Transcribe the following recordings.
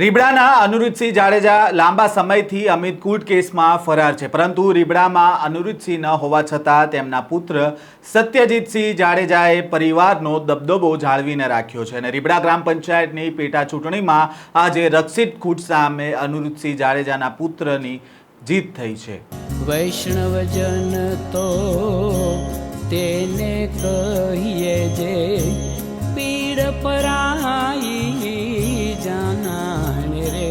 રીબડાના અનુરુદ્ધસિંહ જાડેજા લાંબા સમયથી અમિત કૂટ કેસમાં ફરાર છે, પરંતુ રીબડામાં અનુરુદ્ધસિંહ ન હોવા છતાં તેમના પુત્ર સત્યજીતસિંહ જાડેજાએ પરિવારનો દબદબો જાળવીને રાખ્યો છે અને રીબડા ગ્રામ પંચાયતની પેટા ચૂંટણીમાં આજે રક્ષિત કૂટ સામે અનુરુદ્ધસિંહ જાડેજાના પુત્રની જીત થઈ છે। વૈષ્ણવજન તો તેને કહીએ જે પીડ પરાઈ જાનાને રે।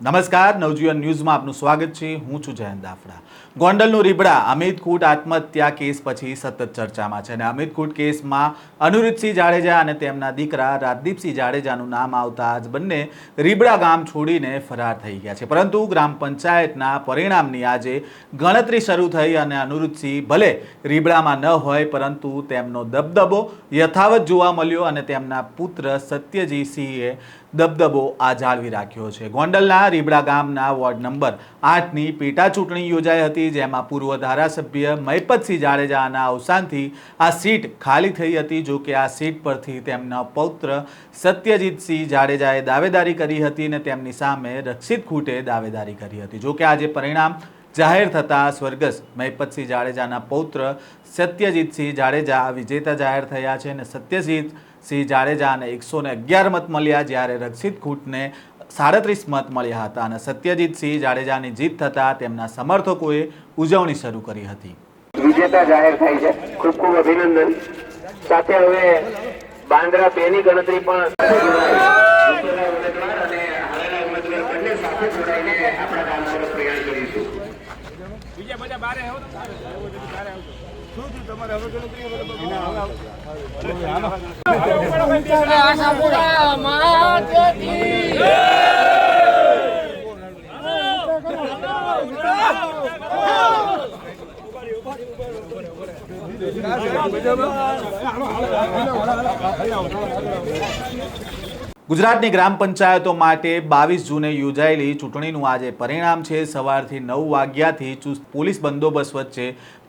નમસ્કાર, નવજીવન ન્યૂઝમાં આપનું સ્વાગત છે। હું છું જયંત દાફડા। ગોંડલનું રીબડા અમિત કૂટ આત્મહત્યા કેસ પછી સતત ચર્ચામાં છે અને અમિત કૂટ કેસમાં અનુરુદ્ધસિંહ જાડેજા અને તેમના દીકરા રાજદીપસિંહ જાડેજાનું નામ આવતા જ બંને રીબડા ગામ છોડીને ફરાર થઈ ગયા છે, પરંતુ ગ્રામ પંચાયતના પરિણામની આજે ગણતરી શરૂ થઈ અને અનુરુદ્ધસિંહ ભલે રીબડામાં ન હોય, પરંતુ તેમનો દબદબો યથાવત જોવા મળ્યો અને તેમના પુત્ર સત્યજીતસિંહે દબદબો આ જાળવી રાખ્યો છે। ગોંડલના રીબડા ગામના વોર્ડ નંબર 8ની પેટા ચૂંટણી યોજાઈ હતી, જેમાં પૂર્વ ધારાસભ્ય મહિપતસિંહ જાડેજાના અવસાનથી આ સીટ ખાલી થઈ હતી। જો કે આ સીટ પરથી તેમના પૌત્ર સત્યજીતસિંહ જાડેજાએ દાવેદારી કરી હતી અને તેમની સામે રક્ષિત કૂટે દાવેદારી કરી હતી। જો કે આજે પરિણામ જાહેર થતાં સ્વર્ગસ્થ મહિપતસિંહ જાડેજાના પૌત્ર સત્યજીતસિંહ જાડેજા વિજેતા જાહેર થયા છે અને સત્યજીતસિંહ જાડેજાને 111 મત મળ્યા, જ્યારે રક્ષિત કૂટને 37 મત મળ્યા હતા અને સત્યજીતસિંહ જાડેજાની જીત થતાં તેમના સમર્થકોએ ઉજવણી શરૂ કરી હતી। વિજેતા જાહેર થાય છે, ખૂબ ખૂબ અભિનંદન। સાથે હવે બાંદ્રા 2 ની ગણતરી પણ ઉમેદવાર અને હારેલા ઉમેદવાર બંને સાથે જોડાઈને આપણા ગામ તરફ પ્રયાણ કરીશું। બીજા બધા બારે આવો તો બારે આવજો। શું થયું તમારે હવે ગણતરી આશાપુરા માતેજી ગુજરાતની ગ્રામ પંચાયતો માટે 22 જૂને યોજાયેલી ચૂંટણીનું આજે પરિણામ છે। સવારથી 9 વાગ્યાથી ચુસ્ત પોલીસ બંદોબસ્ત વચ્ચે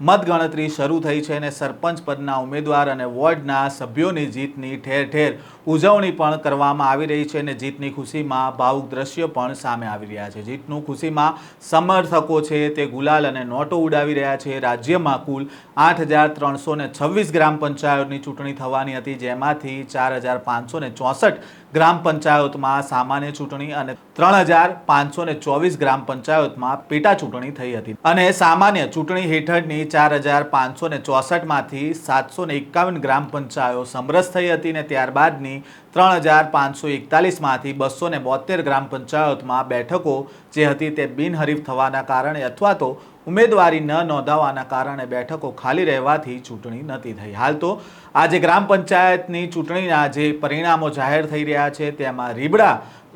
મતગણતરી શરૂ થઈ છે અને સરપંચ પદના ઉમેદવાર અને વોર્ડના સભ્યોની જીતની ઠેર ઠેર ઉજવણી પણ કરવામાં આવી રહી છે અને જીતની ખુશીમાં ભાવુક દ્રશ્યો પણ સામે આવી રહ્યા છે। જીતનું ખુશીમાં સમર્થકો છે તે ગુલાલ અને નોટો ઉડાવી રહ્યા છે। રાજ્યમાં કુલ 8,326 ગ્રામ પંચાયતની ચૂંટણી થવાની હતી, જેમાંથી 4,564 ગ્રામ પંચાયતમાં સામાન્ય ચૂંટણી અને 3,524 ગ્રામ પંચાયતમાં પેટા ચૂંટણી થઈ હતી અને સામાન્ય ચૂંટણી હેઠળની 4,564માંથી 751 ગ્રામ પંચાયતો સમરસ થઈ હતી અને ત્યારબાદની 3,541માંથી 272 ગ્રામ પંચાયતમાં બેઠકો જે હતી તે બિનહરીફ થવાના કારણે અથવા તો ઉમેદવારી ન નોંધાવવાના કારણે બેઠકો ખાલી રહેવાથી ચૂંટણી નહોતી થઈ। હાલ તો આજે ગ્રામ પંચાયતની ચૂંટણીના જે પરિણામો જાહેર થઈ રહ્યા છે તેમાં રીબડા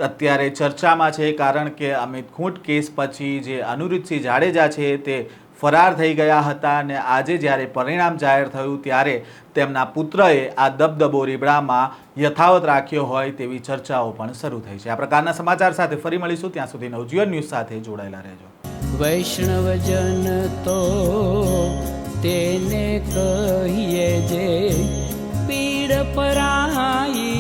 અત્યારે ચર્ચામાં છે, કારણ કે અમિત કૂટ કેસ પછી જે અનુરુદ્ધસિંહ જાડેજા છે તે ફરાર થઈ ગયા હતા અને આજે જ્યારે પરિણામ જાહેર થયું ત્યારે તેમના પુત્રએ આ દબદબો રીબડામાં યથાવત રાખ્યો હોય તેવી ચર્ચાઓ પણ શરૂ થઈ છે। આ પ્રકારના સમાચાર સાથે ફરી મળીશું, ત્યાં સુધી નવજીવન ન્યૂઝ સાથે જોડાયેલા રહેજો। વૈષ્ણવજન તો તેને કહીએ જે પીડ પરાઈ